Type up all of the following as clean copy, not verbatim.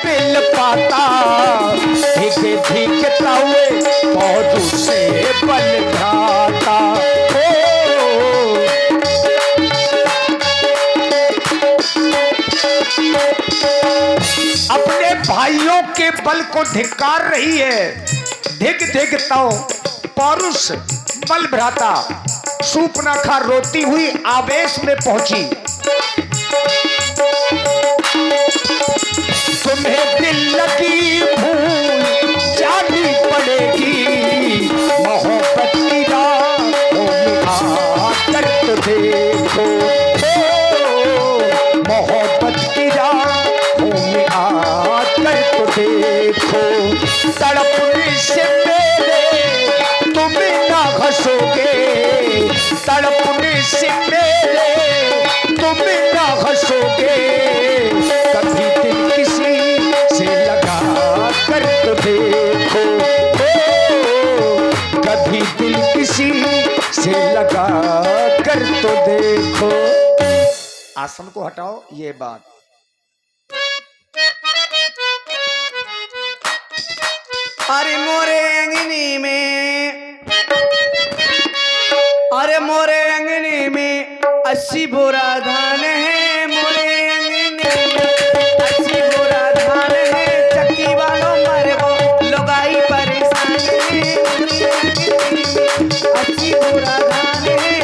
Bill पाता धीके धीके तावे मौजू से बल घाता। अपने भाइयों के बल को धिक्कार रही है। धिक धिक ताओ पौरुष बल भ्राता। शूर्पणखा रोती हुई आवेश में पहुंची। तुम्हें दिल लगी भूल जानी पड़ेगी, मोहब्बत की राहों में आकर तो देखो, मोहब्बत की राहों में आकर तो देखो। तड़पने से मेरे तुम ना हंसोगे, तड़पने से मेरे तुम ना हंसोगे। कभी दिल किसी से लगा कर तो देखो, कभी दिल किसी से लगा कर तो देखो। आसन को हटाओ, ये बात। अरे मोरे अंगनी में, अरे मोरे अंगनी में 80 बोरा धान है। मोरे अंगनी में 80 बोरा धान है। चक्की वालों मरे वो लोगाई परेशान है। मोरे अंगनी में 80 बोरा धान है।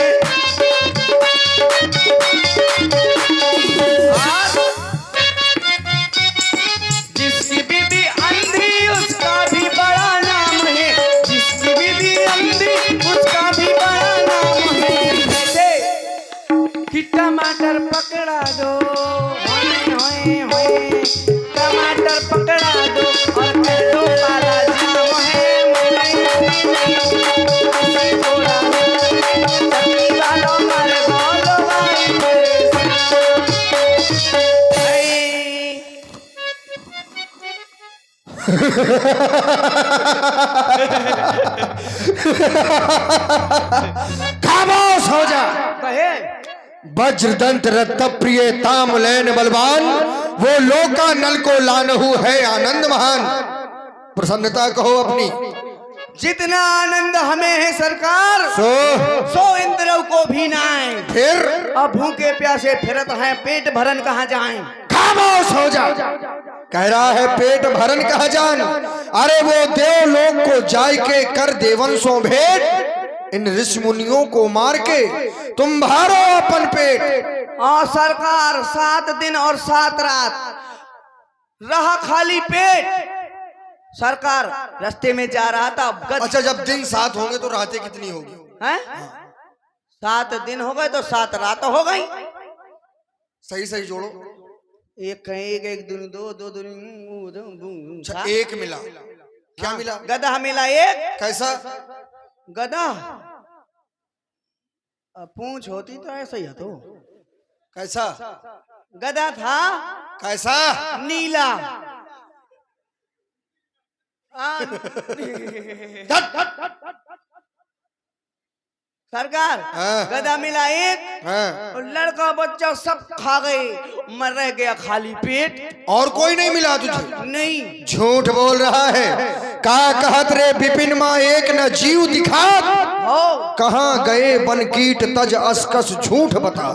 जिसकी बीबी अंधी उसका भी बड़ा नाम है, जिसकी बीबी अंधी उसका भी बड़ा नाम है। जैसे कि टमाटर पकड़ा दो, होए होए होए, टमाटर पकड़ा दो और कर दो काला जाम है। मोरे बोरा चक्की वालों मर बोलो भाई खामोश हो जा। कहे वज्रदंत रत्न प्रिय तामलैन बलवान, वो लोका नल को लानहु है आनंद महान। प्रसन्नता कहो अपनी। जितना आनंद हमें है सरकार, सो सो इंद्र को भी ना है। फिर अब भूखे प्यासे फिरत हैं, पेट भरन कहाँ जाएं। खामोश हो जा। कह रहा है पेट भरन कहा जान। अरे वो देवलोक को जाय के कर देवन सो भेंट, इन ऋषि मुनियों को मार के तुम भारो अपन पेट। और सरकार 7 दिन और 7 रात रहा खाली पेट। सरकार रास्ते में जा रहा था। अच्छा, जब दिन 7 होंगे तो रातें कितनी होगी? हैं? 7 दिन हो गए तो 7 रात हो गई। सही सही जोड़ो। एक एक एक दूनी दो, दो दूनी अच्छा, एक मिला। क्या मिला? गधा मिला एक। कैसा? गधा पूंछ होती तो ऐसा ही तो। कैसा? गधा था कैसा? नीला। सरकार गधा मिला एक और लड़का बच्चा सब खा गए, मर रह गया खाली पेट। और कोई नहीं मिला तुझे? नहीं। झूठ बोल रहा है। का कहत रे विपिन माँ एक न जीव दिखात, हो कहाँ गए बन कीट तज अस्कस झूठ बता।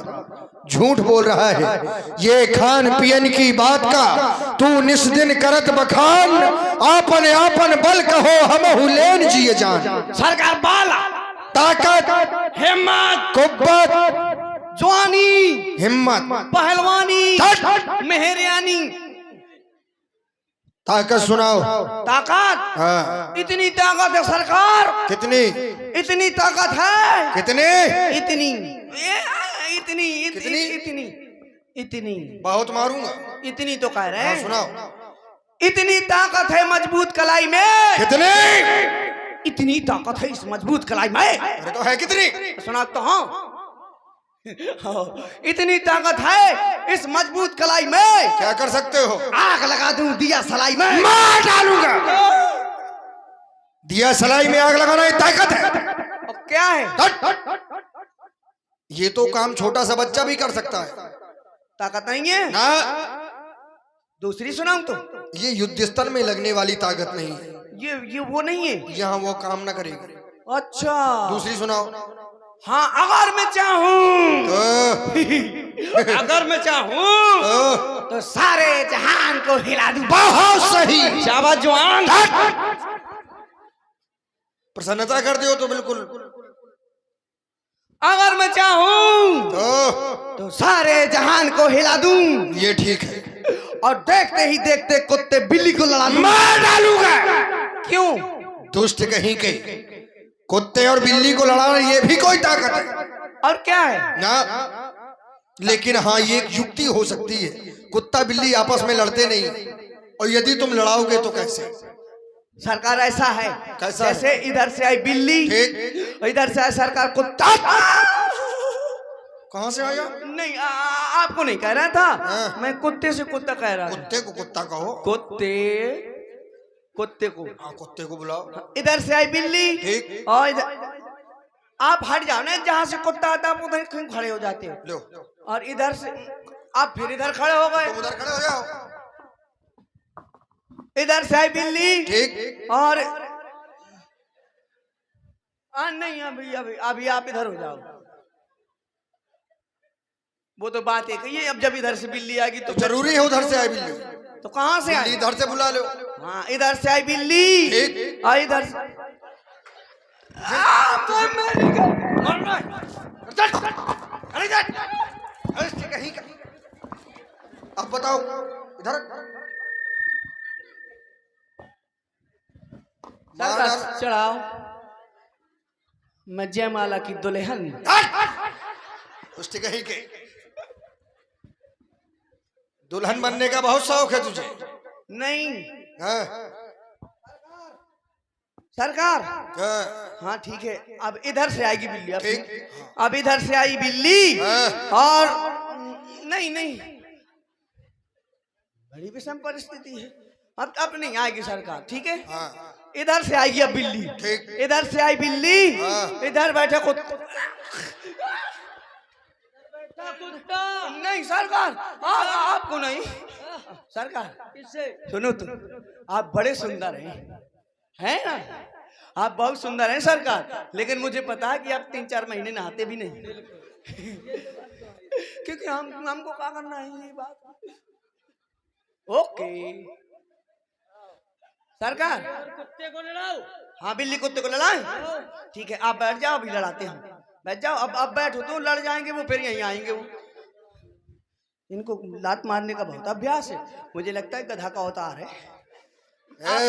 झूठ बोल रहा है। ये खान पियन की बात का तू निस्दिन करत बखान, आपन आपन बल कहो हमहु लेन जिए जान। सरकार बाला ताकत, हिम्मत, कुव्वत, जवानी, हिम्मत, पहलवानी, मेहरियानी। ताकत सुनाओ। ताकत? हाँ। इतनी ताकत है सरकार। कितनी? इतनी ताकत है। कितने? इतनी इतनी कितनी? इतनी इतनी बहुत मारूंगा। इतनी तो कह रहे हैं। सुनाओ। इतनी ताकत है मजबूत कलाई में। कितने? इतनी ताकत है इस मजबूत कलाई में। अरे तो है कितनी? सुना तो हाँ। इतनी ताकत है इस मजबूत कलाई में। क्या कर सकते हो? आग लगा दूं दिया सलाई में। मार डालूंगा। दिया सलाई में आग लगाना ये ताकत है? अब क्या है? ये तो काम छोटा सा बच्चा भी कर सकता है। ताकत नहीं है ना। दूसरी सुनाऊं तो? ये युद्ध स्थल में लगने वाली ताकत नहीं है, ये वो नहीं है। यहाँ वो काम ना करेगी। अच्छा दूसरी सुनाओ। हाँ, अगर मैं चाहूं अगर मैं चाहूं तो सारे जहान को हिला दूं। बहुत सही, शाबाश जवान। प्रसन्नता करते हो तो बिल्कुल। अगर मैं चाहूं तो सारे जहान को हिला दूं। ये ठीक है। और देखते ही देखते कुत्ते बिल्ली को लड़ा दूं। मार डालूंगा। क्यों? दुष्ट कहीं के, कुत्ते और बिल्ली को लड़ाना ये भी कोई ताकत है और क्या है ना। लेकिन हाँ, ये एक युक्ति हो सकती है। कुत्ता बिल्ली आपस में लड़ते नहीं, और यदि तुम लड़ाओगे तो कैसे? सरकार ऐसा है, कैसा जैसे इधर से आई बिल्ली ठीक। और इधर से आए सरकार कुत्ता। कहाँ से आया? नहीं आपको नहीं कह रहा था, हाँ। मैं कुत्ते से कुत्ता कह रहा था। कुत्ते को कुत्ता कहो। कुत्ते को हाँ, कुत्ते को बुलाओ। इधर से आई बिल्ली ठीक। और इधर आप हट जाओ ना, जहां से कुत्ता आता है आप उधर क्यों खड़े हो जाते हो? लो, और इधर से आप फिर इधर खड़े हो गए। तुम उधर खड़े हो जाओ। इधर से आई बिल्ली ठीक। और नहीं, अभी आप इधर हो जाओ। वो तो बात एक ही है। अब जब इधर से बिल्ली आएगी तो जरूरी है उधर से आई बिल्ली, तो कहां से आई? बिल्ली इधर से बुला लो। हाँ, इधर से आई बिल्ली ठीक। और इधर से कहीं का। अब बताओ इधर। सरकार चढ़ाओ, मैं जयमाला की दुल्हन। उसके कहीं के। दुल्हन बनने का बहुत शौक है तुझे? नहीं हाँ। सरकार। हाँ। हाँ ठीक है, अब इधर से आएगी बिल्ली। ठीक। अब इधर से आई बिल्ली और नहीं बड़ी विषम परिस्थिति है। अब नहीं आएगी सरकार, ठीक है। हाँ। इधर से आएगी अब बिल्ली। ठीक। इधर से आई बिल्ली। हाँ। इधर बैठा कुत्ता। नहीं सरकार, आपको नहीं सरकार। सुनो तुम, आप बड़े सुंदर हैं ना? आप बहुत सुंदर हैं सरकार, लेकिन मुझे पता है कि आप 3-4 महीने नहाते भी नहीं। क्योंकि हमको क्या करना है ये बात। ओके सरकार, कुत्ते को लड़ाओ। हाँ बिल्ली कुत्ते को लड़ाएं। ठीक है, आप बैठ जाओ, अभी लड़ाते हैं। बैठ जाओ। अब बैठो तो लड़ जाएंगे वो, फिर यहीं आएंगे वो। इनको लात मारने का बहुत अभ्यास है। मुझे लगता है गधा का अवतार है।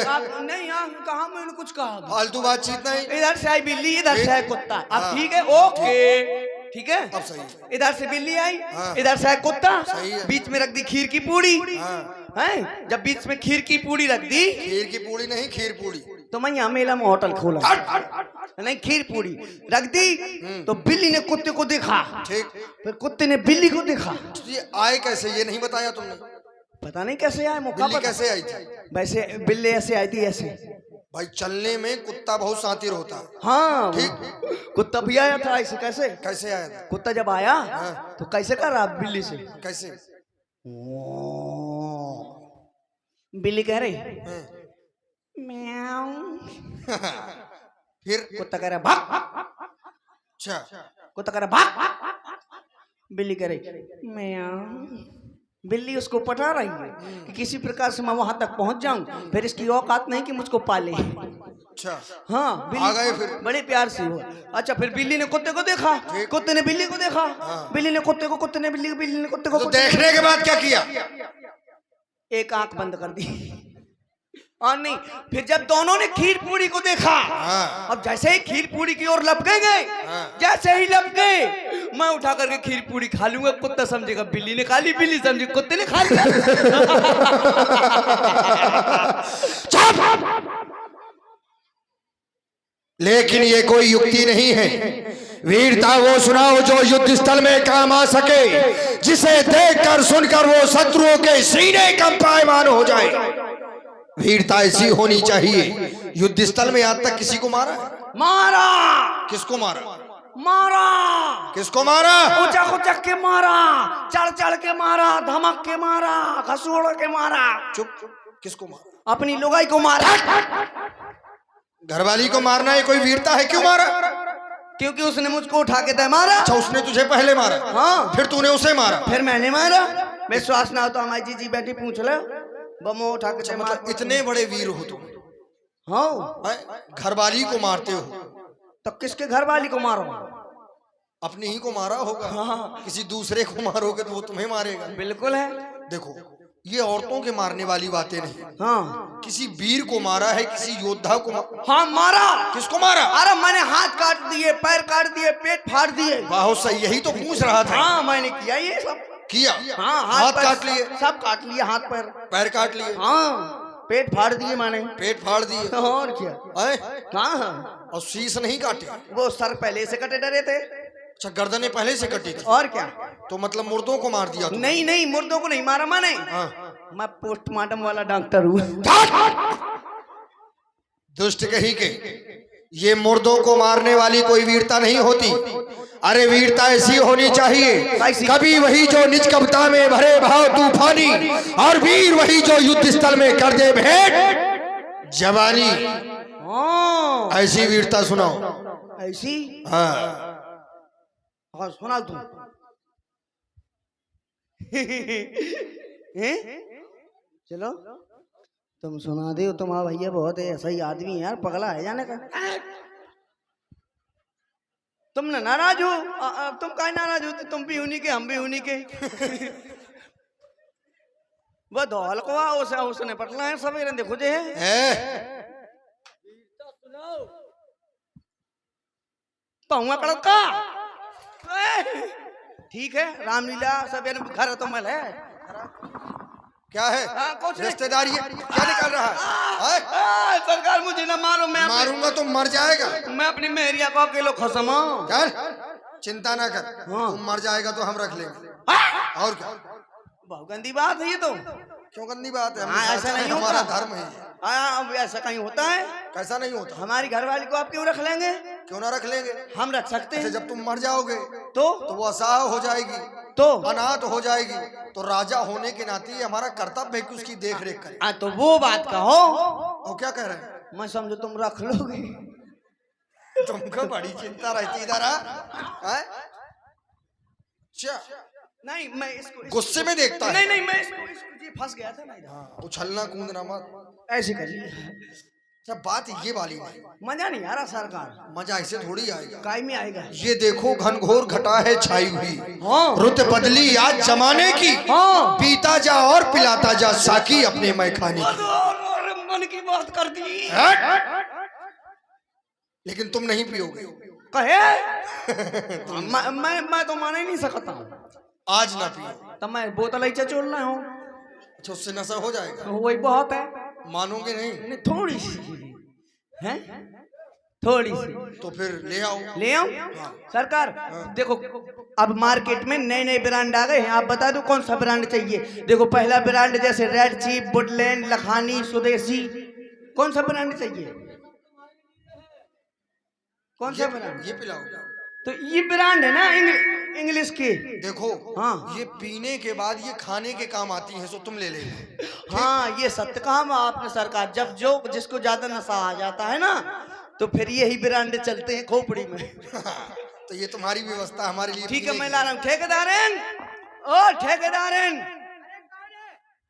आप नहीं, कहा मैंने कुछ कहा? फालतू बातचीत नहीं। इधर से आई बिल्ली, इधर से आई कुत्ता। अब हाँ। ठीक है, ओके ठीक है। अब सही है। इधर से बिल्ली आई, हाँ। इधर से आई कुत्ता। सही है। बीच में रख दी खीर की पूड़ी। हाँ। हैं? जब बीच में खीर की पूड़ी रख दी खीर की पूड़ी नहीं, खीर पूड़ी। तो मैं यहाँ मेला में होटल खोला। नहीं, खीर पूड़ी रख दी तो बिल्ली ने कुत्ते को देखा। ठीक। फिर कुत्ते ने बिल्ली को देखा। तो ये आए कैसे, ये नहीं बताया तुमने? पता नहीं कैसे आए, मौका बिल्ली पता। कैसे आई थी? वैसे बिल्ली ऐसे आई थी, ऐसे। भाई चलने में कुत्ता बहुत शातिर होता है। हाँ ठीक। कुत्ता भी आया था ऐसे। कैसे? कैसे आया था? कुत्ता जब आया हाँ। तो कैसे कर रहा बिल्ली से? कैसे? बिल्ली कह रही हाँ। म्याऊं। फिर कुत्ता कह रहा भाग। अच्छा। कुत्ता कह रहा भाग। बिल्ली कह रही म्याऊं। बिल्ली उसको पटा रही है कि किसी प्रकार से मैं वहां तक पहुंच जाऊं, फिर इसकी औकात नहीं कि मुझको पाले। अच्छा। हाँ आ गए फिर? बड़े प्यार से हो। अच्छा, फिर बिल्ली ने कुत्ते को देखा, कुत्ते ने बिल्ली को देखा। हाँ। बिल्ली ने कुत्ते को, कुत्ते ने बिल्ली को, बिल्ली ने कुत्ते को। तो देखने के बाद क्या किया? एक आंख बंद कर दी। और नहीं, फिर जब दोनों ने खीर पूड़ी को देखा, हाँ। अब जैसे ही खीर पूड़ी की ओर लपके गए, हाँ। जैसे ही लपके, मैं उठा करके खीर पूड़ी खा लूंगा। कुत्ता समझेगा बिल्ली ने खा ली, बिल्ली समझे कुत्ते ने खा लिया। लेकिन ये कोई युक्ति नहीं है। वीरता वो सुनाओ जो युद्ध स्थल में काम आ सके, जिसे देखकर सुनकर वो शत्रुओं के सीने कंपायमान हो जाए। वीरता ऐसी होनी चाहिए। युद्ध स्थल में आज तक किसी को मारा? मारा। किसको मारा? मारा। किसको मारा? उचक उचक के मारा, चढ़ चढ़ के मारा, धमक के मारा, घसूड़ के मारा। चुप। किसको मारा? अपनी लुगाई को मारा। घरवाली को मारना है कोई वीरता है? क्यों मारा? क्योंकि उसने मुझको उठा के दे मारा। अच्छा, उसने तुझे पहले मारा? हाँ। फिर तूने उसे मारा? फिर मैंने मारा। विश्वास ना हो तो हमारी जीजी बैठी पूछ ले, बमो उठा के दे मारा। मतलब इतने बड़े वीर हो तुम? हाँ। घरवाली को मारते हो? तो किसके घर वाली को मारो? अपनी ही को मारा होगा। हाँ। किसी दूसरे को मारोगे तो वो तुम्हें मारेगा। बिल्कुल है। देखो, ये औरतों के मारने वाली बातें नहीं। हाँ। किसी वीर को मारा है, किसी योद्धा को हाँ मारा। किसको मारा? अरे मैंने हाथ काट दिए, पैर काट दिए, पेट फाड़ दिए। बहुत सही, यही तो पूछ रहा था। हाँ मैंने किया ये सब। किया? हाँ, हाथ काट लिए? सब काट लिए, हाथ पैर। पैर काट लिए? हाँ, पेट फाड़ दिए मैंने। पेट फाड़ दिए? और क्या? हाँ हाँ। और शीश नहीं काटे? वो सर पहले से कटे डरे थे। अच्छा, गर्दनें पहले से कटी थी? और क्या? तो मतलब मुर्दों को मार दिया? नहीं नहीं, मुर्दों को नहीं मारा मैंने। हाँ। मैं पोस्टमार्टम वाला डॉक्टर हूँ। दुष्ट कही के, ये मुर्दों को मारने वाली कोई वीरता नहीं होती। अरे वीरता ऐसी होनी चाहिए, कभी वही जो निज कविता में भरे भाव तूफानी, और वीर वही जो युद्ध स्थल में कर दे भेंट जवानी। ऐसी वीरता सुनाओ। ऐसी? हाँ हाँ सुना तू। चलो तुम सुना दे। तुम्हारा भैया बहुत है, ऐसा ही आदमी है यार, पगला है जाने का। तुम ना नाराज हो? तुम काहे नाराज हो? तुम भी उन्हीं के, हम भी उन्हीं के। वो धौल को उसने पटला है सवेरे देखो जे है। पहुआ कड़का। ठीक है, रामलीला सवेरे घर तो मल है। क्या है? रिश्तेदारी है? क्या निकाल रहा है? सरकार मुझे ना मारो, मैं मारूंगा तो मर जाएगा। मैं अपनी मेहरिया को अकेलो खसमा। चल, चिंता ना कर। तुम मर जाएगा तो हम रख लेंगे। और क्या? बहुत गंदी बात है ये तो। क्यों गंदी बात है? ऐसा नहीं होता। हमारा धर्म है। ऐसा कहीं होता है? कैसा नहीं होता? हमारी घरवाली को आप क्यों रख लेंगे? क्यों ना रख लेंगे? हम रख सकते हैं। जब तुम मर जाओगे तो वो असहाय हो जाएगी, तो अनाथ हो जाएगी, तो राजा होने के नाते हमारा कर्तव्य है कि उसकी देख रेख करें। तो वो बात कहो। और क्या कह रहे हैं? मैं समझो तुम रख लोगे। तुमको बड़ी चिंता रहती इधर। अच्छा नहीं, मैं इसको गुस्से में देखता है। नहीं नहीं, मैं इसको जी फंस गया था ना। उछलना कूदना मत ऐसे करिए। अच्छा, बात ये वाली नहीं। मजा नहीं आ रहा सरकार। मजा ऐसे थोड़ी आएगा। काय में आएगा? ये देखो, घनघोर घटा है छाई हुई। हाँ। रुत बदली आज जमाने की। हाँ। पीता जा और पिलाता जा साकी अपने मैखाने की। मन की बात कर दी। लेकिन तुम नहीं पियोगे। कहे? मैं तो मान ही नहीं सकता। आज ना पियो तो मैं बोतल ऐसे चोलना हूँ। अच्छा, उससे नशा हो जाएगा। वही बहुत है। मानोगे नहीं? नहीं, थोड़ी सी है, थोड़ी सी। तो फिर ले आओ। ले आओ? सरकार देखो, अब मार्केट में नए नए ब्रांड आ गए हैं। आप बता दो कौन सा ब्रांड चाहिए? देखो, पहला ब्रांड जैसे रेड चीफ, वुडलैंड, लखानी, स्वदेशी। कौन सा ब्रांड चाहिए? कौन सा ब्रांड? ये पिलाओ। तो ये ब्रांड है ना इंग्लिश की। देखो, हाँ। ये पीने के बाद ये खाने के काम आती है, सो तुम ले ले। हाँ, ये सत्य कहा आपने सरकार। जब जो जिसको ज्यादा नशा आ जाता है ना, तो फिर यही ब्रांड चलते हैं खोपड़ी में। तो ये तुम्हारी व्यवस्था हमारे लिए। ठीक है, मैं ला रहा हूँ। ठेकेदारन, ओ ठेकेदारन।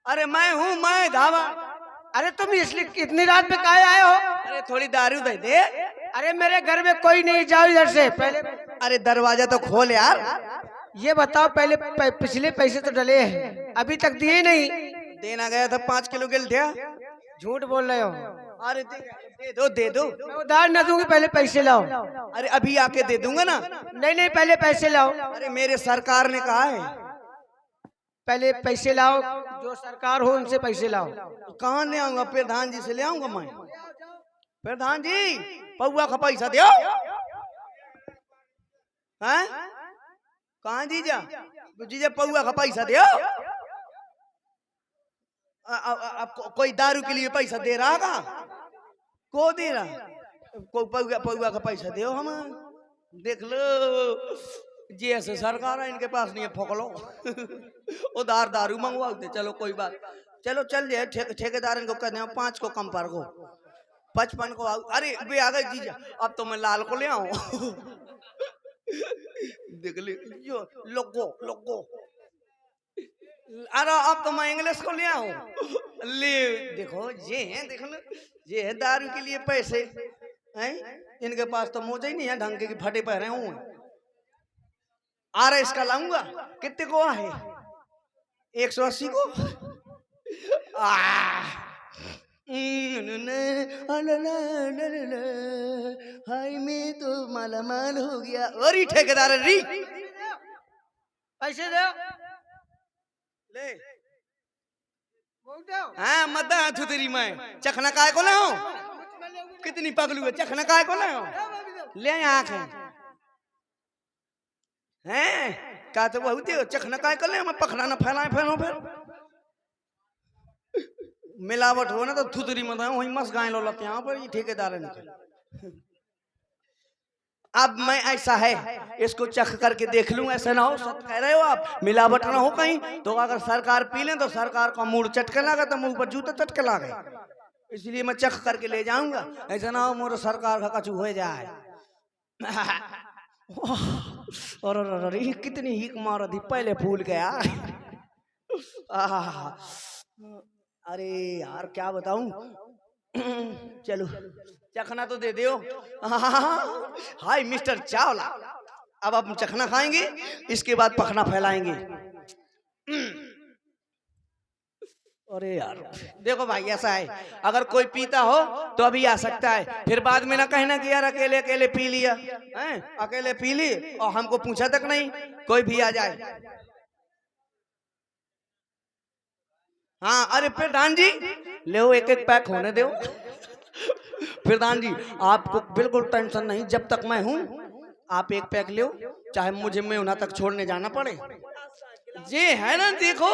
अरे मैं हूँ, मैं धावा। अरे तुम इसलिए इतनी रात में काहे आए हो? अरे थोड़ी दारू दे दे। अरे मेरे घर में कोई नहीं, जाओ इधर से। पहले अरे दरवाजा तो खोल यार। ये बताओ, पहले पिछले पैसे तो डले हैं, अभी तक दिए नहीं। देना गया था 5 किलो गिल दिया। झूठ बोल रहे हो। अरे दे दो, दे दो। मैं उधार न दूंगी, पहले पैसे लाओ। अरे अभी आके दे दूंगा ना। नहीं नहीं, पहले पैसे लाओ। अरे मेरे सरकार ने कहा है पहले पैसे लाओ, जो सरकार हो उनसे पैसे लाओ। कहाँ ले आऊंगा? प्रधान जी से ले आऊंगा मैं। प्रधान जी, पौआ का पैसा दो। हैं? कहाँ जीजा? जीजा पौआ का पैसा दो। कोई दारू के लिए पैसा दे रहा का? को दे रहा? कोई पौआ का पैसा दो। हम देख लो, जैसे सरकार है इनके पास नहीं है, फोक लो। उधार दारू मंगवाते। चलो कोई बात। चलो चल जाए ठेकेदार को कहते हैं 5 को कम पर को 55 को अरे वे आ गए जीजा अब तो मैं लाल को ले आऊं देख ले यो लोगो लोगो अरे अब तो मैं इंग्लिश को ले आऊं ले देखो ये है देख लो ये है दारू के लिए पैसे हैं इनके पास तो मोजे ही नहीं है ढंग के फटे पहने हूं आ रहा इसका लाऊंगा कितने को है 180 को हाय मैं तो मालामाल हो गया और ठेकेदार री पैसे दो ले बोल दो हाँ मत थू तेरी मैं चखना काय को लाऊं कितनी पगलू है चखना काय को लाऊं ले आंख हैं का तो बहुत चखना काय को ले मैं पखड़ा ना फैलाए फैलो फिर मिलावट हो ना तो थुतरी मत वही मस गाय लो लते यहाँ पर ये ठेकेदार है अब मैं ऐसा है इसको चख करके देख लूं ऐसा ना हो सब कह रहे हो आप मिलावट ना हो कहीं तो अगर सरकार पी ले तो सरकार का मूड चटके लगा तो मुंह पर जूता चटके लगे इसलिए मैं चख करके ले जाऊंगा ऐसा ना हो मोर सरकार का कछु हो जाए और कितनी हिक मार दी पहले फूल गया अरे यार क्या बताऊं चलो चखना तो दे दो हाय मिस्टर चावला अब हम चखना खाएंगे इसके बाद पखना फैलाएंगे अरे यार देखो भाई ऐसा है अगर कोई पीता हो तो अभी आ सकता है फिर बाद में ना कहना कि यार अकेले अकेले पी लिया हैं अकेले पी ली और हमको पूछा तक नहीं कोई भी आ जाए हाँ अरे प्रधान जी ले एक एक पैक होने दो प्रधान जी आपको बिल्कुल टेंशन नहीं जब तक मैं हूं आप एक पैक लो चाहे मुझे मैं उन्हें तक छोड़ने जाना पड़े ये है ना देखो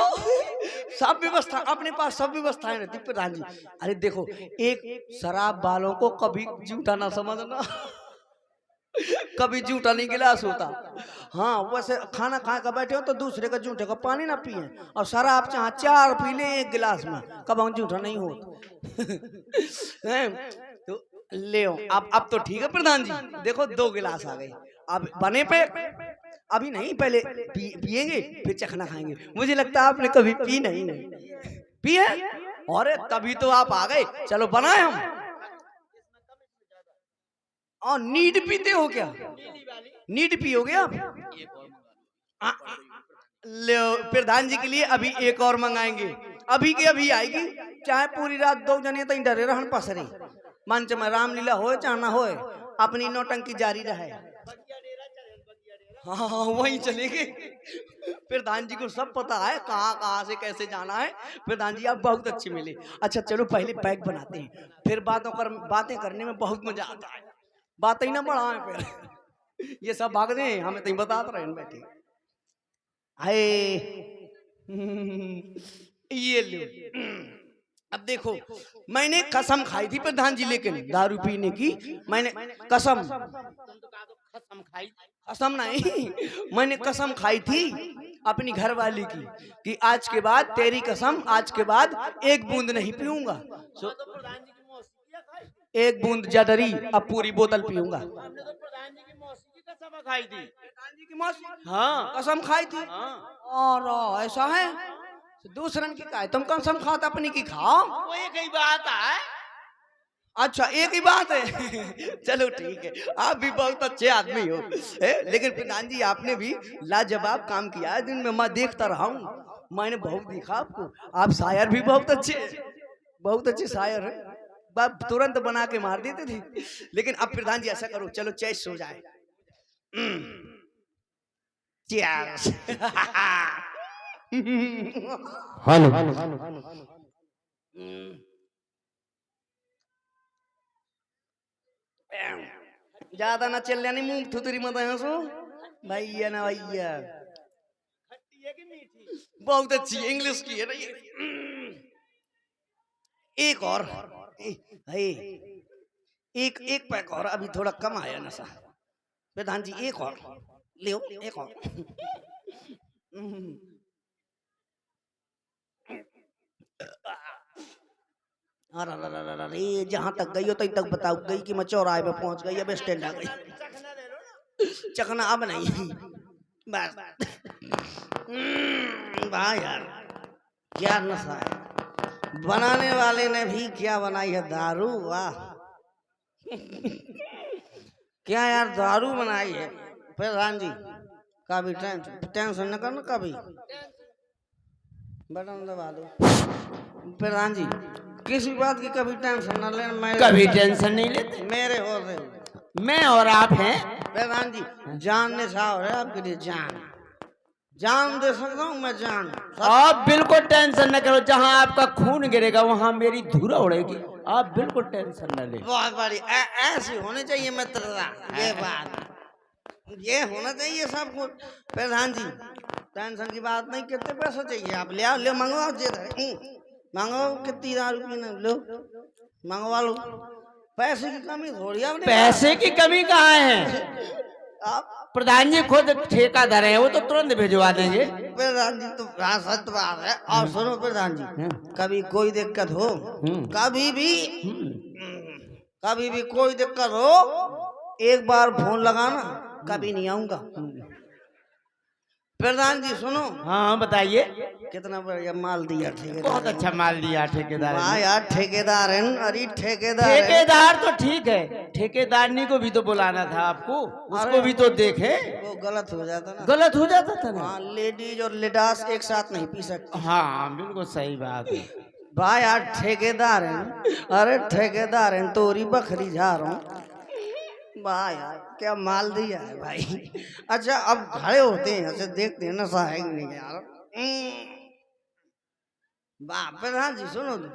सब व्यवस्था अपने पास सब व्यवस्थाएं रहती प्रधान जी अरे देखो एक शराब वालों को कभी झूठा ना समझना कभी झूठा नहीं गिलास होता हाँ वैसे खाना खा कर बैठे हो तो दूसरे का झूठे का पानी ना पिए और शराब चाहे 4 पी ले एक गिलास में कब हम झूठा नहीं होता तो ले अब तो ठीक है प्रधान जी देखो 2 गिलास आ गए अब बने पे अभी नहीं पहले पिएंगे फिर चखना खाएंगे मुझे लगता है आपने कभी पी नहीं पिए और तभी तो आप आ गए चलो बनाए हम और नीड पीते हो क्या नीड पियोगे आप ले प्रधान जी के लिए अभी एक और मंगाएंगे अभी के अभी आएगी चाहे पूरी रात 2 जने तो डरे रहन पसरे मंच में रामलीला हो चाहे ना हो अपनी नौटंकी जारी रहे हाँ वहीं चलेंगे प्रधान जी को सब पता है कहाँ से कैसे जाना है प्रधान जी आप बहुत अच्छे मिले अच्छा चलो पहले पैक बनाते हैं फिर बातें करने में बहुत मजा आता है बात ही ना बढ़ाए फिर ये सब भाग दे हमें तो बताते रहे बैठे हाय ये लो अब देखो मैंने कसम खाई थी प्रधान जी लेकिन दारू पीने की मैंने कसम नहीं मैंने कसम खाई थी अपनी घरवाली की कि आज के बाद तेरी कसम आज के बाद एक बूंद नहीं पीऊंगा एक बूंद जडरी अब पूरी बोतल पीऊंगा खाई थी हाँ कसम खाई थी और ऐसा है दूसरन की खाए तुम कसम खाता अपनी की खाओ वो एक ही बात है अच्छा एक ही बात है चलो ठीक है आप भी बहुत अच्छे आदमी हो लेकिन प्रधान जी आपने भी लाजवाब काम किया है दिन में मैं देखता रहा हूँ मैंने बहुत देखा आपको आप शायर भी बहुत अच्छे शायर है बाप तुरंत बना के मार देते थे लेकिन अब प्रधान जी ऐसा करो चलो चैस हो जाए Cheers. हेलो ज्यादा ना चल नहीं मुंह थुतरी मत हंसो भैया ना भैया बहुत अच्छी इंग्लिश की है ना ये एक और एक पैक और अभी थोड़ा कम आया नशा प्रधान जी एक और ले एक और अरे अरे अरे अरे अरे, जहाँ तक गई हो तहीं तक बताओ गई कि मैं चौराहे पे पहुंच गई, अब स्टैंड आ गई। चखना अब नहीं, बस। वाह यार, क्या नशा है। बनाने वाले ने भी क्या बनाई है, दारू। वाह क्या यार दारू बनाई है। प्रधान जी कभी टेंशन न करना, कभी बटन दबा दो। प्रधान जी किसी बात की कभी टेंशन न लेना, मैं कभी टेंशन नहीं लेते। मेरे हो रहे मैं और आप हैं। प्रधान जी, जान ने छा हो रहा है आपके लिए, जान दे सकता हूँ मैं, जान। आप बिल्कुल टेंशन न करो, जहां आपका खून गिरेगा वहां मेरी धूरा उड़ेगी, आप बिल्कुल टेंशन न ले। बहुत बड़ी ऐसी होनी चाहिए मित्रता, ये बात, ये होना चाहिए सब कुछ। प्रधान जी टेंशन की बात नहीं, कितने पैसे चाहिए आप ले आओ, ले मंगवाओ, मंगवाओ, कितनी दारू पीना लो, मंगवा लो। पैसे की कमी थोड़ी आपने, पैसे की कमी कहाँ है, आप प्रधान जी खुद ठेकादार है, वो तो तुरंत भिजवा देंगे। प्रधान जी तो सत्य बात है। और सुनो प्रधान जी, कभी कोई दिक्कत हो, कभी भी कोई दिक्कत हो, एक बार फोन लगाना, कभी नहीं आऊंगा। प्रधान जी सुनो। हाँ बताइए। कितना बढ़िया माल दिया ठेकेदार, बहुत अच्छा माल दिया ठेकेदार वाह ने। यार ठेकेदार है, अरे ठेकेदार है। ठेकेदार तो ठीक है, ठेकेदारनी को भी तो बुलाना था आपको, उसको भी तो देखे। वो गलत हो जाता ना, गलत हो जाता था ना। हाँ, लेडीज और लेडास एक साथ नहीं पी सकते। हाँ बिल्कुल सही बात है। भाई यार ठेकेदार है, अरे ठेकेदार है, तोरी बकरी जा रहा हूँ। वाह यार क्या माल दिया है भाई। अच्छा अब खड़े होते हैं, अच्छा देखते हैं नशा है कि नहीं यार। वाह प्रधान जी सुनो तो,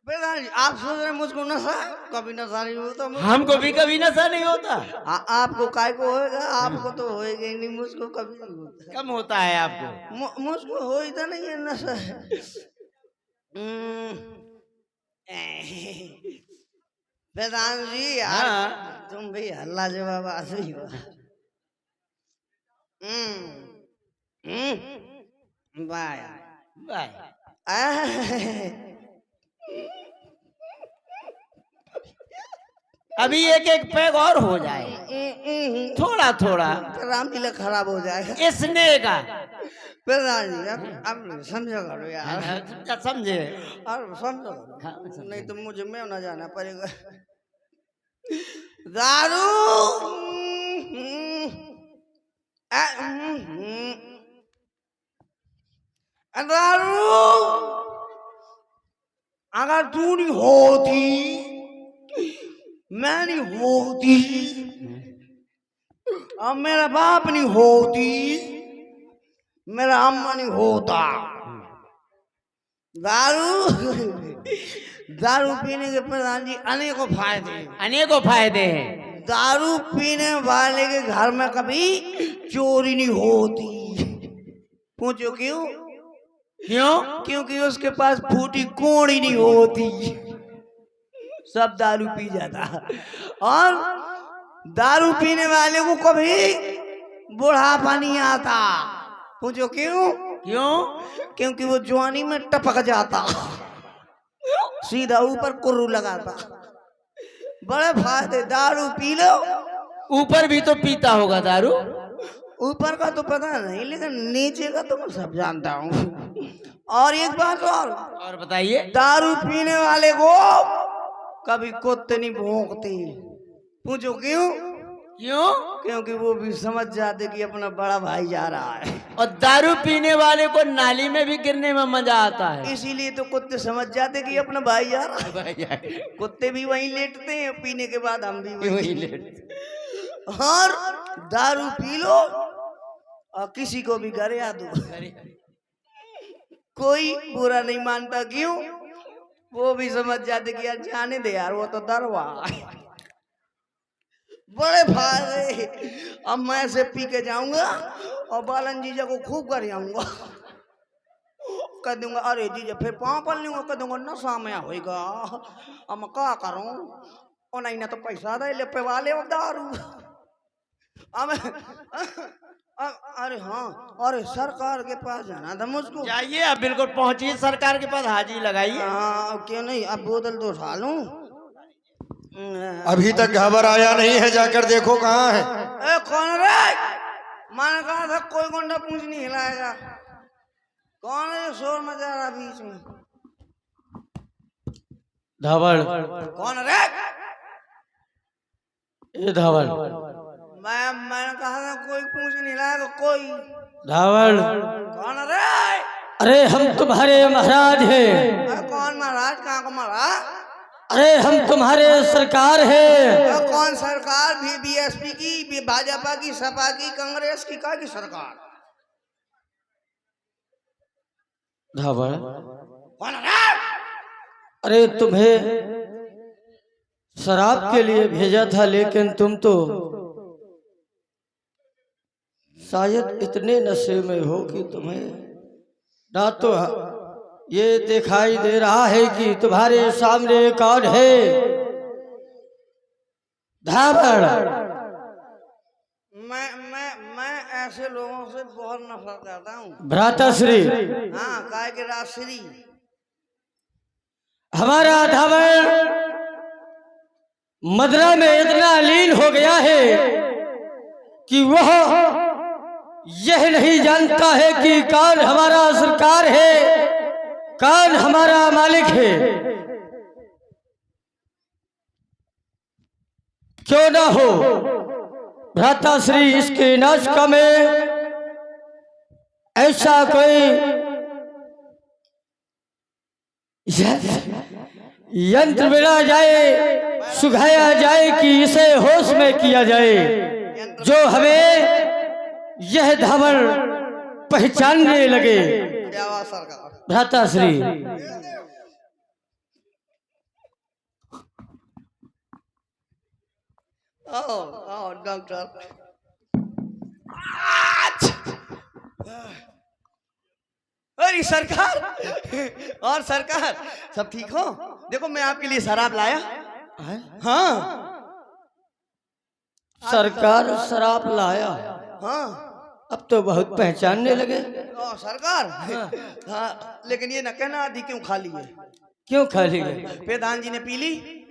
प्रधान जी आप सोच रहे हैं मुझको नशा है, कभी नशा नहीं होता मुझको। हमको भी कभी नशा नहीं होता। आपको काय को होएगा, आपको तो होएगा ही नहीं, मुझको कभी नहीं होता। कम होता है आपको। मुझको हो ही तो नहीं है नशा है। प्रधान जी यार, हाँ। तुम भी हल्ला जवाब आदमी हो। वाह यार, बाय। अभी एक एक पैग और हो जाए, थोड़ा थोड़ा रामलीला खराब हो जाएगा। इसने का। प्रधान जी यार अब समझो करो यार, क्या समझे। और समझो हाँ, समझे। नहीं तो मुझे में ना जाना पड़ेगा। दारू दारू अगर तू नहीं होती, मैं नहीं होती, अब मेरा बाप नहीं होती, मेरा अम्मा नहीं होता। दारू पीने के प्रधान जी अनेकों फायदे हैं। अनेकों फायदे हैं। दारू पीने वाले के घर में कभी चोरी नहीं होती। पूछो क्यों? क्यों? क्योंकि उसके पास फूटी कोड़ी नहीं होती, सब दारू पी जाता। और दारू पीने वाले को कभी बुढ़ापा नहीं आता। पूछो क्यों? क्यों? क्योंकि वो जवानी में टपक जाता, सीधा ऊपर कुर्रू लगाता। बड़े फायदे, दारू पी लो। ऊपर भी तो पीता होगा दारू। ऊपर का तो पता नहीं, लेकिन नीचे का तो मैं सब जानता हूँ। और एक बात और बताइए। दारू पीने वाले को कभी कुत्ते नहीं भौंकते। पूछो क्यों? क्यों? क्योंकि वो भी समझ जाते कि अपना बड़ा भाई जा रहा है। और दारू पीने वाले को नाली में भी गिरने में मजा आता है। इसीलिए तो कुत्ते समझ जाते कि अपना भाई जा रहा है। कुत्ते भी वहीं लेटते हैं, पीने के बाद हम भी वहीं लेटते। और दारू पी लो और किसी को भी घर आ दो, कोई बुरा नहीं मानता। क्यों? वो भी समझ जाते कि यार जाने दे यार, वो तो दरवा। बड़े फायदे। अब मैं ऐसे पी के जाऊंगा और बालन जीजा को खूब कर आऊंगा, कह दूंगा अरे जीजा फिर पाँव पल लूंगा, कह दूंगा नशा में होएगा। अब मैं क्या करूं? और नहीं ना तो पैसा दे ले पे वाले दारू। अब अरे हाँ, अरे सरकार के पास जाना था मुझको। जाइए आप बिल्कुल पहुंचिए सरकार के पास, हाजिरी लगाइए। हाँ क्यों नहीं, अब बोतल तो उठा लूं। अभी तक खबर आया नहीं है, जाकर देखो कहाँ है। ए कौन रे? मैंने कहा था कोई गुंडा पूंछ नहीं हिलाएगा। कौन है शोर मचा रहा बीच में? धावड़, कौन रे? ये धावड़, मैंने कहा था कोई पूंछ नहीं हिलाएगा कोई। धावड़। कौन रे? अरे हम तुम्हारे महाराज हैं। कौन महाराज? कहाँ को महाराज? अरे हम तुम्हारे सरकार हैं। कौन सरकार? भी बीएसपी की, भी भाजपा की, सपा की, कांग्रेस की, का की सरकार? धावड़, कौन रे? अरे तुम्हें शराब के लिए भेजा था, लेकिन तुम तो शायद इतने नशे में हो कि तुम्हें ना तो ये दिखाई दे रहा है कि तुम्हारे सामने कौन है। धावड़, मैं ऐसे लोगों से बहुत नफरत करता हूँ। भ्राताश्री, हाँ काय के राजश्री। हमारा धावड़ मदरा में इतना लीन हो गया है कि वह यह नहीं जानता है कि कौन हमारा सरकार है, कौन हमारा मालिक है। क्यों ना हो भ्राताश्री, इसके नाशका में ऐसा कोई यंत्र मिला जाए, सुझाया जाए कि इसे होश में किया जाए, जो हमें यह धावड़ पहचानने लगे। भ्राताश्री, आओ डॉक्टर। अरे सरकार, और सरकार सब ठीक हो? देखो मैं आपके लिए शराब लाया। हाँ सरकार शराब लाया? हाँ अब तो बहुत पहचानने लगे। सरकार। हाँ लेकिन ये न कहना आधी क्यों खाली है? क्यों खाली है? प्रधान जी ने पी ली।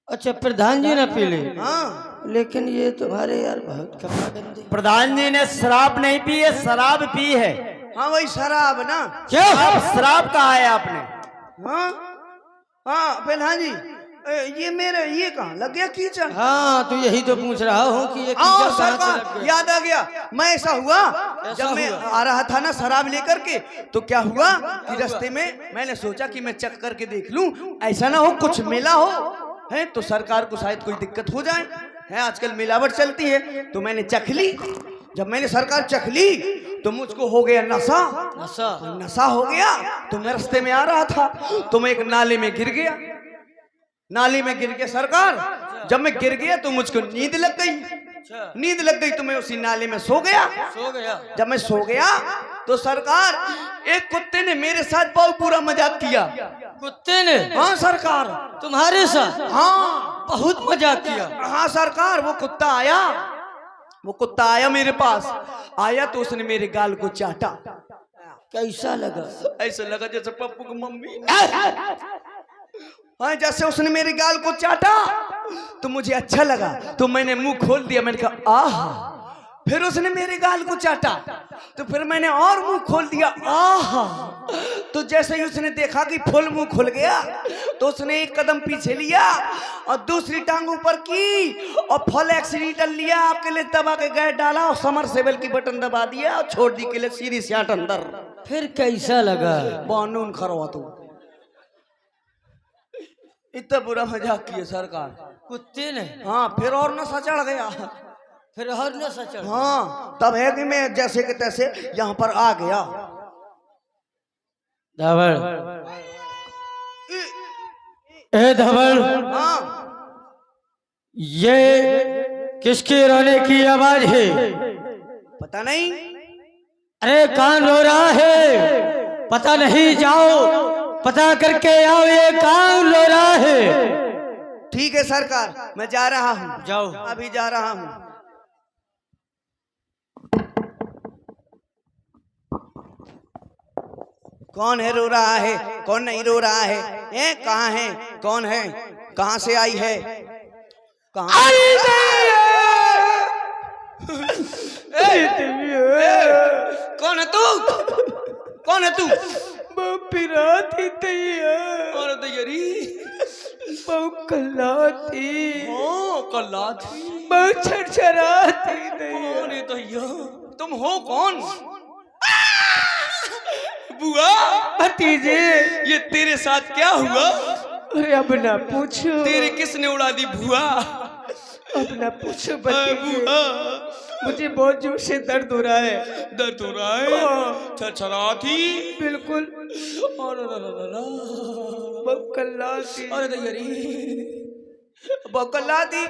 अच्छा, प्रधान जी ने पी ली? हाँ लेकिन ये तुम्हारे यार बहुत कपड़ा गंदे। प्रधान जी ने शराब नहीं पी है, शराब पी है। हाँ वही शराब ना। क्या शराब कहा है आपने? हाँ हाँ प्रधान जी, ये मेरे ये कहाँ लग गया कीचड़? हाँ तो यही तो पूछ रहा हूँ कि ये हाँ कीचड़ कहाँ से सरकार लग गया? याद आ गया। मैं ऐसा हुआ जब मैं आ रहा था ना शराब लेकर के, तो क्या हुआ कि रास्ते में मैंने सोचा कि मैं चख करके देख लूं, ऐसा ना हो कुछ मिला हो है तो सरकार को शायद कोई दिक्कत हो जाए है। आजकल मिलावट चलती है, तो मैंने चख ली। जब मैंने सरकार चख ली तो मुझको हो गया नशा। नशा हो गया तो मैं रास्ते में आ रहा था तो मैं एक नाले में गिर गया। नाली में गिर गया सरकार। जब मैं गिर गया तो मुझको नींद लग गई। नींद लग गई तो मैं उसी नाले में सो गया। जब मैं सो गया तो सरकार एक कुत्ते ने मेरे साथ बहुत बुरा मजाक किया। कुत्ते ने? हाँ सरकार। तुम्हारे साथ? हाँ बहुत मजाक किया। हाँ सरकार। वो कुत्ता आया मेरे पास। आया तो उसने मेरे गाल को चाटा। कैसा लगा? ऐसा लगा जैसे पप्पू की मम्मी। हाँ जैसे उसने मेरे गाल को चाटा तो मुझे अच्छा लगा, तो मैंने मुंह खोल दिया। मैंने कहा आहा। फिर उसने मेरे गाल को चाटा तो फिर मैंने और मुंह खोल दिया, आहा। तो जैसे ही उसने देखा कि फुल मुंह खुल गया तो उसने एक कदम पीछे लिया और दूसरी टांग ऊपर की और फुल एक्सीटर लिया, आपके लिए दबा के गैस डाला और समरसेबल की बटन दबा दिया और छोड़ दी के लिए सीधी सियाट अंदर। फिर कैसा लगा? बानून खरवा तू। इतना बुरा मजाक किया सरकार कुत्ते ने? हाँ फिर और नशा चढ़ गया। फिर और नशा चढ़? हाँ तब है कि मैं जैसे के तैसे यहाँ पर आ गया। धावड़, ए धावड़, हाँ ये किसके रोने की आवाज है? पता नहीं। अरे कौन रो रहा है? पता नहीं, जाओ पता करके आओ ये कौन रो रहा है। ठीक है सरकार, मैं जा रहा हूँ। जाओ। अभी जा रहा हूँ। कौन है रो रहा है, कौन नहीं रो रहा है? कहाँ है, कौन है, कहाँ से आई है, कहाँ? कौन है तू, कौन है तू? पिराती तैया और तैयारी बहु कल्लाती कल्ला थी, बहु छरछराती तैया। कौन है तैया? तुम हो कौन? बुआ, भतीजे ये तेरे साथ क्या हुआ? अरे अब ना पूछो, तेरे किसने उड़ा दी बुआ? अब ना पूछो भतीजे, बुआ, मुझे बहुत जोर से दर्द हो रहा है। दर्द हो रहा है, छरछरा थी बिल्कुल। और बहु कल्लाती अरे तैयारी बकला दी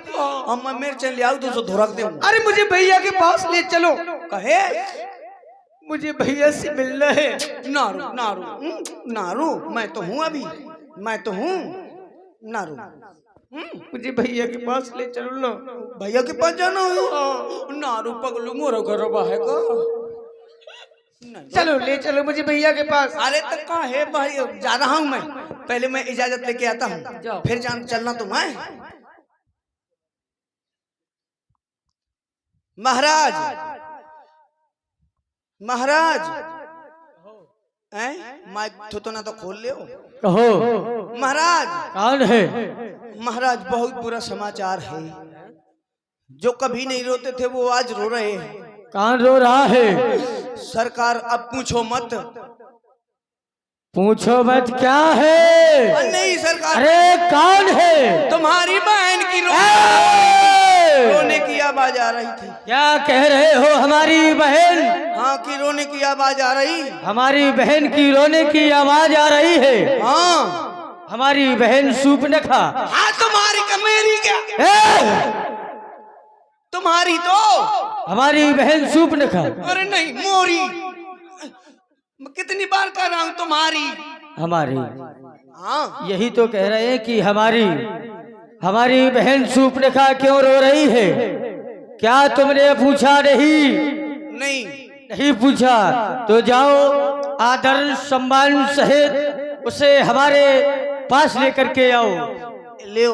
हम मेरे चल ले आओ तो धोरक दे। अरे मुझे भैया के पास ले चलो, कहे मुझे भैया से मिलना है। नारू नारू नारू, मैं तो हूँ अभी, मैं तो हूँ नारू। मुझे भैया के पास ले चलो ना। भैया के पास जाना है? नारू पगलू मोरा घर है का? चलो ले चलो मुझे भैया के पास। अरे तो कहाँ है भाई, जा रहा हूँ मैं, पहले मैं इजाजत लेके आता हूँ, फिर जान चलना तुम है। महाराज, महाराज, माइक तो ना तो खोल ले। कहो महाराज, कौन है? महाराज बहुत बुरा समाचार है, जो कभी नहीं रोते थे वो आज रो रहे हैं। कौन रो रहा है? सरकार अब पूछो मत। पूछो मत क्या है? नहीं सरकार, अरे कौन है? तुम्हारी बहन की रोने की आवाज आ रही थी। क्या कह रहे हो? हमारी बहन? हाँ की रोने की आवाज आ रही। हमारी बहन की रोने की आवाज आ रही है? हाँ हमारी बहन सूप न खा। हाँ तुम्हारी का मेरी क्या? तुम्हारी तो हमारी बहन सूप न खा। अरे नहीं मोरी, मैं कितनी बार कह रहा हूँ तुम्हारी। हमारी? हाँ यही तो कह रहे हैं कि हमारी बहन सूप न खा क्यों रो रही है? क्या तुमने पूछा नहीं? नहीं नहीं पूछा तो जाओ आदर सम्मान सहित उसे हमारे पास लेकर के आओ। ले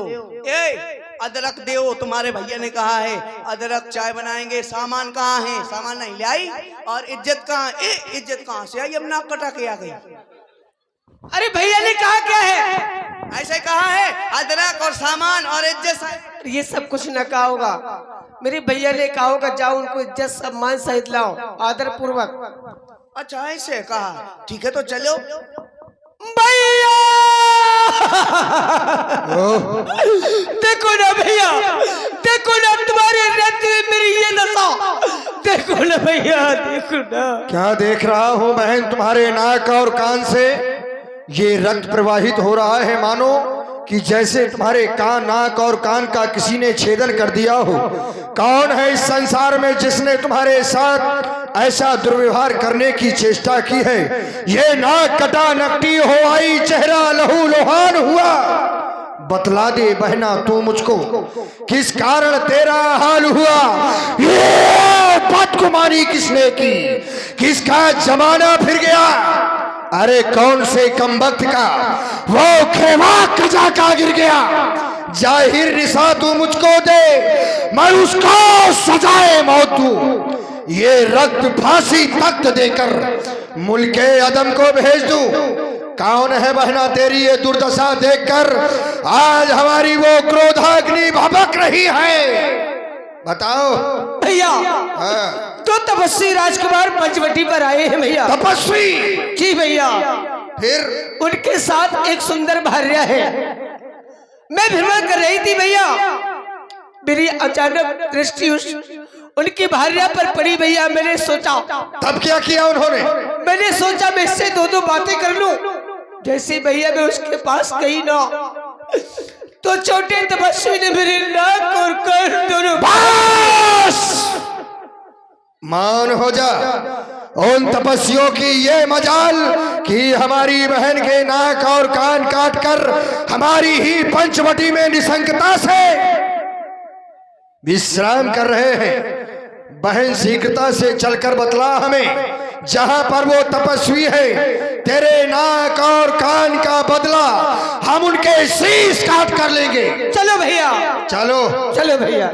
अदरक दो, तुम्हारे भैया ने कहा है अदरक चाय बनाएंगे। सामान कहाँ है? सामान नहीं ले आई। और इज्जत कहाँ? इज्जत कहाँ से आई? अब नाक कटा के आ गई। अरे भैया ने कहा क्या है? ऐसे कहा है अदरक और सामान और इज्जत। ये सब कुछ न कहा होगा, मेरे भैया ने कहा होगा जाओ उनको इज्जत सम्मान सहित लाओ आदर पूर्वक। अच्छा ऐसे कहा, ठीक है तो चलो। भैया देखो ना भैया, देखो ना तुम्हारे रथ में मेरी ये दशा, देखो ना भैया, देखो ना। क्या देख रहा हूँ बहन? तुम्हारे नाक और कान से ये रक्त प्रवाहित हो रहा है, मानो कि जैसे तुम्हारे कान, नाक और कान का किसी ने छेदन कर दिया हो। कौन है इस संसार में जिसने तुम्हारे साथ ऐसा दुर्व्यवहार करने की चेष्टा की है? ये नाक कटा नकटी हो आई, चेहरा लहू लोहान हुआ। बतला दे बहना तू मुझको, किस कारण तेरा हाल हुआ? ये बदगुमानी किसने की? किसका जमाना फिर गया? अरे कौन से कमबख्त का वो खेवा कजा का गिर गया? जाहिर निशा तू मुझको दे, मैं उसको सजाए मौत दूं। ये रक्त फांसी तख्त देकर मुल्के अदम को भेज दूं। कौन है बहना तेरी ये दुर्दशा देखकर आज हमारी वो क्रोधाग्नि भभक रही है? बताओ भैया हाँ। तो तपस्वी राजकुमार पंचवटी पर आए हैं भैया। तपस्वी? जी भैया। फिर उनके साथ एक सुंदर भार्या है। मैं भ्रमण कर रही थी भैया, मेरी अचानक दृष्टि उनकी भार्या पर पड़ी भैया। मैंने सोचा, तब क्या किया उन्होंने? मैंने सोचा मैं इससे दो बातें कर लूं। जैसे भैया मैं उसके पास गई ना, तो छोटे तपस्वी ने मेरे नाक और कान दोनों। बस मान हो जा। उन तपस्वियों की ये मजाल कि हमारी बहन के नाक और कान काटकर हमारी ही पंचवटी में निसंकता से विश्राम कर रहे हैं। बहन शीघ्रता से चलकर बतला हमें जहां पर वो तपस्वी है, तेरे नाक और कान का बदला हम उनके शीश काट कर लेंगे। चलो भैया, चलो चलो भैया।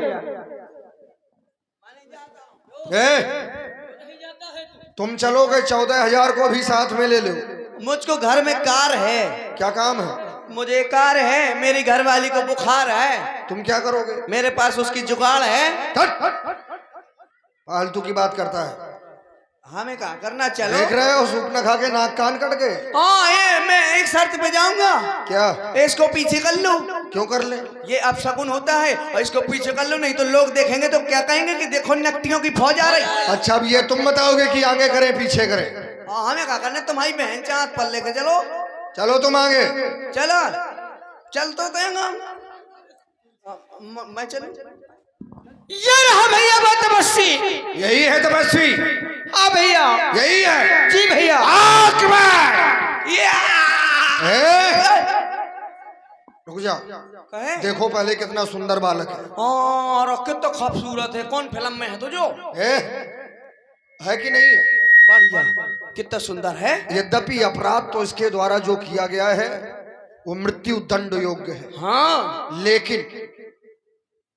तुम चलोगे, 14,000 को भी साथ में ले लो। मुझको घर में कार है। क्या काम है? मुझे कार है, मेरी घरवाली को बुखार है। तुम क्या करोगे? मेरे पास उसकी जुगाड़ है। फालतू की बात करता है। हमें क्या करना, चलो। देख रहे हो सूप न खा के नाक कान कट गए। हाँ, ये मैं एक शर्त पे जाऊंगा। क्या? इसको पीछे कर लो। क्यों कर ले? ये अपशगुन होता है, और इसको पीछे कर लो, नहीं तो लोग देखेंगे तो क्या कहेंगे कि देखो नकटियों की फौज आ रही। अच्छा, अब ये तुम बताओगे कि आगे करें पीछे करें? हाँ, हमें क्या करना, तुम्हारी बहन चाँद पर लेके चलो। चलो तुम आगे। चलो, चल तो देंगे। मैं चलूं? ये रहा भैया वो तपस्वी। यही है तपस्वी? हाँ भैया, यही है। जी भैया। आंख में रुक जाओ। कहे? देखो पहले कितना सुंदर बालक है। और कितना खूबसूरत है। कौन फिल्म में है तो जो है कि नहीं? बढ़िया, कितना सुंदर है। यद्यपि अपराध तो इसके द्वारा जो किया गया है वो मृत्यु दंड योग्य है। हाँ,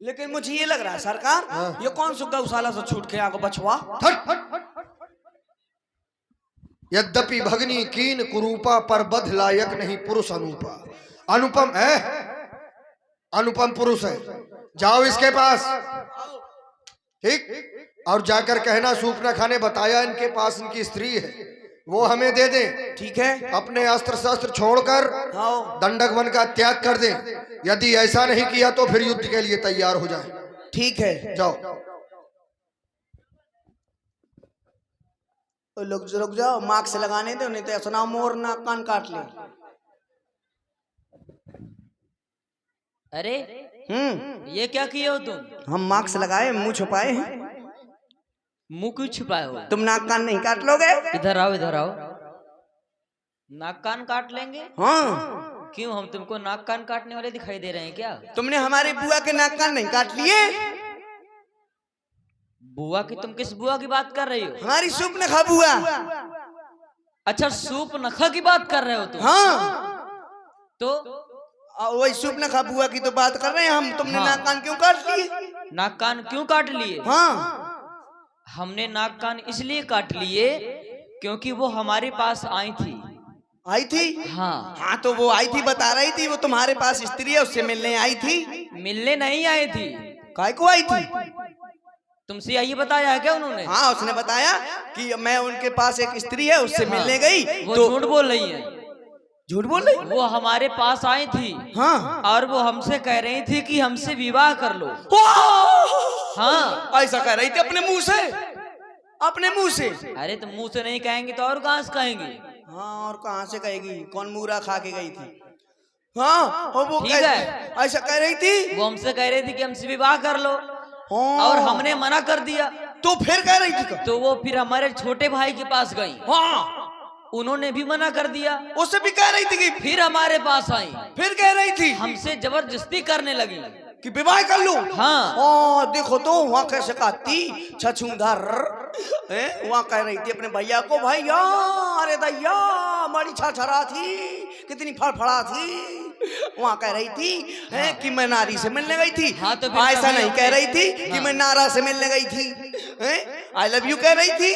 लेकिन मुझे ये लग रहा है सरकार, हाँ। ये कौन सा गौशाला से छूट के आगे बछवा। यद्यपि भगनी कीन कुरूपा पर बध लायक नहीं पुरुष अनुपा। अनुपम है, अनुपम पुरुष है। जाओ इसके पास, ठीक, और जाकर कहना सूप न खाने बताया इनके पास इनकी स्त्री है, वो हमें दे दें। ठीक है। अपने अस्त्र शस्त्र छोड़कर हाँ। दंडक वन का त्याग कर दें। यदि ऐसा नहीं किया तो फिर युद्ध के लिए तैयार हो जाए। ठीक है, जाओ। लोग रुक जाओ, मास्क लगाने दो, नहीं तो ऐसा मोर नाक कान काट ले। अरे ये क्या किए हो तुम? हम मास्क लगाए, मुंह छुपाए हैं। मुंह क्यों छुपाए हो? तुम नाक कान नहीं काट लोगे? इधर आओ, इधर आओ। नाक कान काट लेंगे? हाँ। क्यों, हम तुमको नाक कान काटने वाले दिखाई दे रहे हैं क्या? तुमने हमारी बुआ के नाक कान नहीं काट लिए? बुआ की? तुम किस बुआ की बात कर रही हो? हमारी सूप न खा बुआ। अच्छा, सूप नखा की बात कर रहे हो तुम? हाँ। तो वही सूप न खा बुआ की तो बात कर रहे हैं हम। तुमने हाँ। नाक कान क्यों काट लिए? नाक कान क्यों काट लिए? हाँ, हमने नाक कान इसलिए काट लिए क्योंकि वो हमारे पास आई थी। आई थी? हाँ। हाँ, तो वो आई थी, बता रही थी वो तुम्हारे पास स्त्री है, उससे मिलने आई थी। मिलने नहीं आई थी। काय को आई थी? तुमसे यही बताया है क्या उन्होंने? हाँ, उसने बताया कि मैं उनके पास एक स्त्री है, उससे मिलने गई। वो तो झूठ बोल रही है। झूठ बोल रही? वो हमारे पास आई थी। हाँ। और वो हमसे कह रही थी कि हमसे विवाह कर लो। हाँ, ऐसा कह रही थी अपने मुंह से? अपने मुंह से? अरे तो मुंह से नहीं कहेंगे तो और कहाँ से कहेंगी? हाँ, और कहाँ से कहेगी? कौन मूरा खा के गई थी? हाँ, और वो ठीक है। ऐसा कह रही थी। वो हमसे कह रही थी कि हमसे विवाह कर लो, हाँ। और हमने मना कर दिया। तो फिर कह रही थी तो वो फिर हमारे छोटे भाई के पास गई। हाँ, उन्होंने भी मना कर दिया। उससे भी कह रही थी कि फिर हमारे पास आई, फिर कह रही थी हमसे जबरदस्ती करने लगी कि विवाह कर लूं। हाँ। देखो तो वहाँ कैसे कहती छछूंधर, वहाँ कह रही थी अपने भैया को, भैया अरे दैया बड़ी छछरा थी, कितनी फड़फड़ा थी। वहाँ कह रही थी कि मैं नारी से मिलने गई थी। हाँ, तो फिर ऐसा कभी नहीं कह रही थी कि मैं नारा से मिलने गई थी। आई लव यू कह रही थी।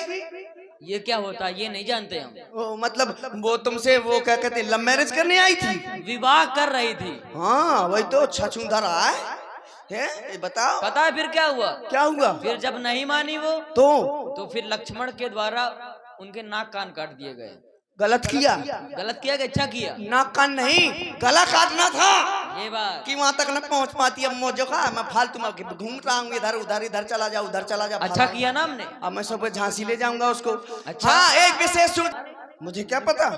ये क्या होता है ये नहीं जानते हम। मतलब वो तुमसे वो क्या कहते लव मैरिज करने आई थी? विवाह कर रही थी। हाँ, वही तो छछूंधर है। बताओ, पता है फिर क्या हुआ? क्या हुआ? फिर जब नहीं मानी वो तो फिर लक्ष्मण के द्वारा उनके नाक कान काट दिए गए। गलत किया? गलत किया कि अच्छा किया? नाक कान नहीं, गला काटना था। ये बात कि वहां तक न पहुंच पाती। अब मोजो का मैं फालतू में घूम रहा हूँ, इधर उधर, इधर चला जा उधर चला जा। अच्छा किया ना हमने। अब मैं सब झांसी ले जाऊंगा उसको। अच्छा। हाँ, एक विशेष मुझे क्या पता?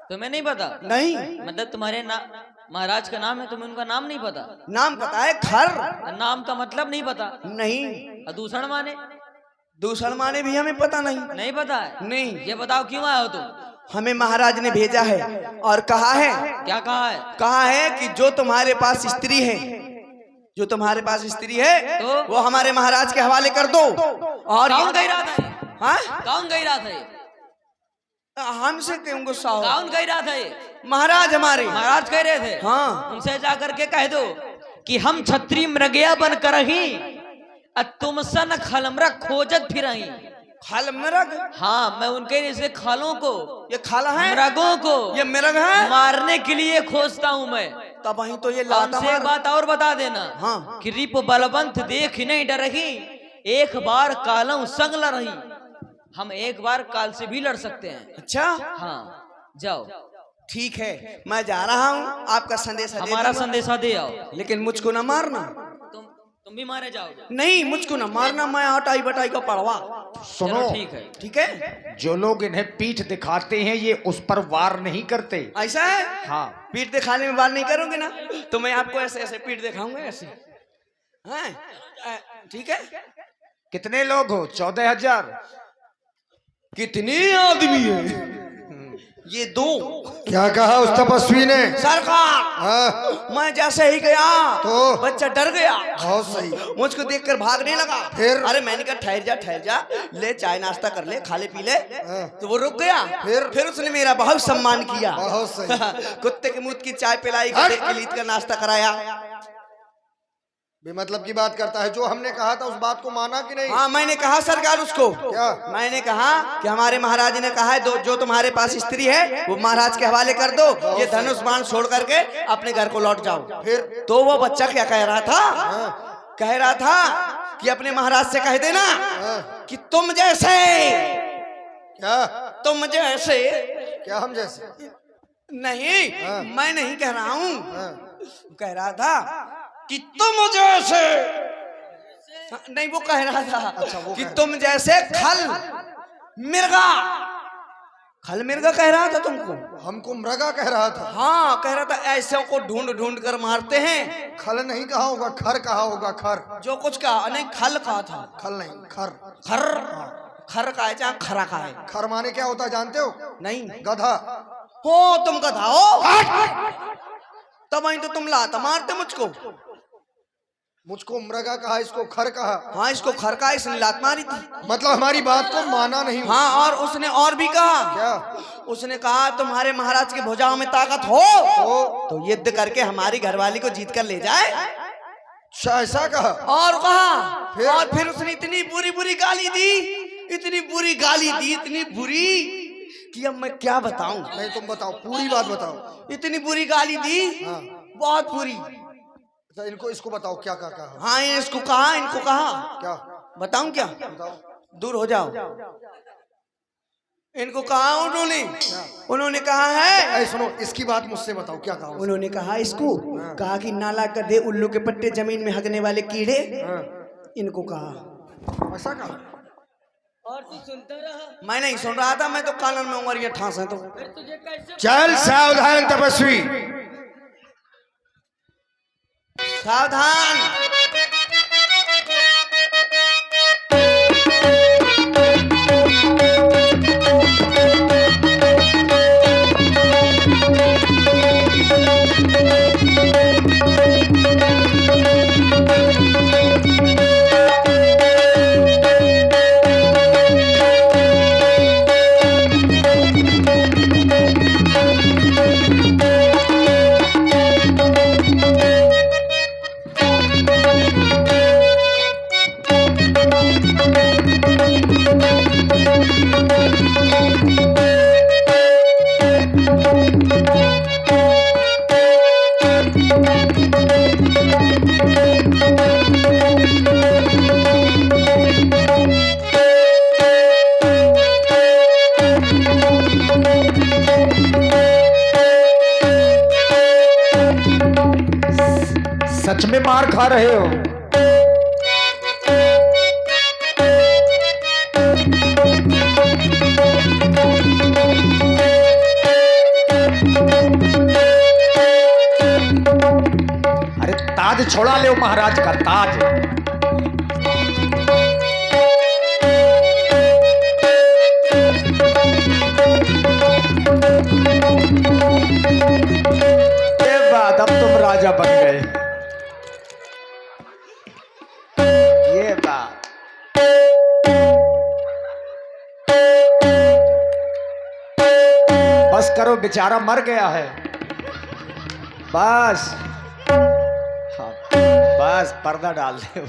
तुम्हें नहीं पता? नहीं। मतलब तुम्हारे महाराज का नाम है, तुम्हें उनका नाम नहीं पता? नाम पता है, खर। नाम का मतलब नहीं पता? नहीं। दूषण माने? दूषण माने भी हमें पता नहीं। नहीं पता है? नहीं। ये बताओ क्यों आए हो तुम? हमें महाराज ने भेजा है और कहा है। क्या कहा है? कहा है कि जो तुम्हारे पास स्त्री है, जो तुम्हारे पास स्त्री है तो वो हमारे महाराज के हवाले कर दो। और कौन गई रात है? हाँ? कौन गई रात है? हमसे क्यों गुस्सा हो? कौन कह रहा था ये? महाराज हमारे। महाराज कह रहे थे। हाँ। उनसे जा करके कह दो कि हम छत्री मृगया बन कर ही तुम सन खलमरा खोजत फिर आई। खाल मृग? हाँ, मैं उनके जैसे खालों को, ये खाला है? मृगों को ये मृग है? मारने के लिए खोजता हूँ मैं। तब वहीं तो ये और लाता उनसे एक बात और बता देना। हाँ। कि रिप बलवंत देख नहीं डरही, एक बार कालम संग लड़ही। हम एक बार काल से भी लड़ सकते हैं। अच्छा, हाँ, जाओ। ठीक है, मैं जा रहा हूँ। आपका संदेशा दे हमारा दूंगा। संदेशा दे आओ। लेकिन मुझको ना मारना। तुम भी मारे जाओगे? नहीं, मुझको ना मारना, मैं हटाई बटाई का पड़वा। सुनो, चलो ठीक है। ठीक है, जो लोग इन्हें पीठ दिखाते हैं ये उस पर वार नहीं करते। ऐसा है? हाँ। पीठ दिखाने में बात नहीं करोगे ना, तो मैं आपको ऐसे ऐसे पीठ दिखाऊंगा ऐसे। हाँ, ठीक है। कितने लोग हो? 14,000। कितने आदमी है? ये 2। क्या कहा उस तपस्वी ने? सरकार, हाँ, मैं जैसे ही गया तो बच्चा डर गया, बहुत सही। मुझको देखकर भागने लगा। फिर? अरे मैंने कहा ठहर जा, ले चाय नाश्ता कर ले, खा ले पी ले। हाँ। तो वो रुक गया। फिर उसने मेरा बहुत सम्मान किया। बहुत सही। कुत्ते के मुंह की चाय पिलाई, हट! गधे की लीद का नाश्ता कराया। बेमतलब की बात करता है। जो हमने कहा था उस बात को माना कि नहीं? हाँ, मैंने कहा सरकार उसको। क्या? मैंने कहा कि हमारे महाराज ने कहा है जो तुम्हारे पास स्त्री है वो महाराज के हवाले कर दो, ये धनुष बाण छोड़ करके अपने घर को लौट जाओ। फिर? तो वो बच्चा क्या कह रहा था? कह रहा था कि अपने महाराज से कह देना कि तुम जैसे क्या हम जैसे? नहीं, हाँ। मैं नहीं कह रहा हूँ। हाँ। कह रहा था कि तुम जैसे, नहीं वो कह रहा था अच्छा, वो कि कह तुम जैसे खल मिर्गा कह रहा था तुमको। हमको मृगा कह रहा था। हाँ, कह रहा था ऐसे को ढूंढ ढूंढ कर मारते हैं। खल नहीं कहा होगा, खर कहा होगा। खर जो कुछ कहा नहीं, खल कहा था। खल नहीं, खर। खर का है, चाहे खरा का है। खर माने क्या होता है जानते हो? नहीं। गधा। हो तुम गधा हो? तब वहीं तो तुम लात मारते मुझको मृगा कहा, इसको खर कहा। हाँ, इसको खर का, इसने लात मारी थी। मतलब हमारी बात को माना नहीं। हाँ, और उसने और भी कहा। क्या? उसने कहा तुम्हारे महाराज की भुजाओं में ताकत हो तो युद्ध करके हमारी घरवाली को जीत कर ले जाए। अच्छा, ऐसा कहा? और कहा फिर? और फिर उसने इतनी बुरी गाली दी, इतनी बुरी कि अब मैं क्या बताऊं। नहीं, तुम बताओ, पूरी बात बताओ। इतनी बुरी गाली दी, हाँ। बहुत बुरी। अच्छा, इसको बताओ क्या कहा? हाँ, इनको कहा क्या बताऊं? क्या बताओ? दूर हो जाओ। इनको कहा उन्होंने कहा है। ऐ सुनो, इसकी बात मुझसे बताओ, क्या कहा? उन्होंने कहा इसको कहा कि नाला गधे, उल्लू के पट्टे, जमीन में हगने वाले कीड़े, इनको कहा। ऐसा कहा? और तू सुनता रहा? मैं नहीं सुन रहा था, मैं तो कानून में उंगलियां ठांस है। तो फिर तुझे कैसे? चल सावधान तपस्वी। सावधान। सच में मार खा रहे हो? अरे ताज छोड़ा ले महाराज का ताज। ये बात, अब तुम राजा बन गए। ये बात दो, बेचारा मर गया है। बस हाँ, बस पर्दा डाल दे।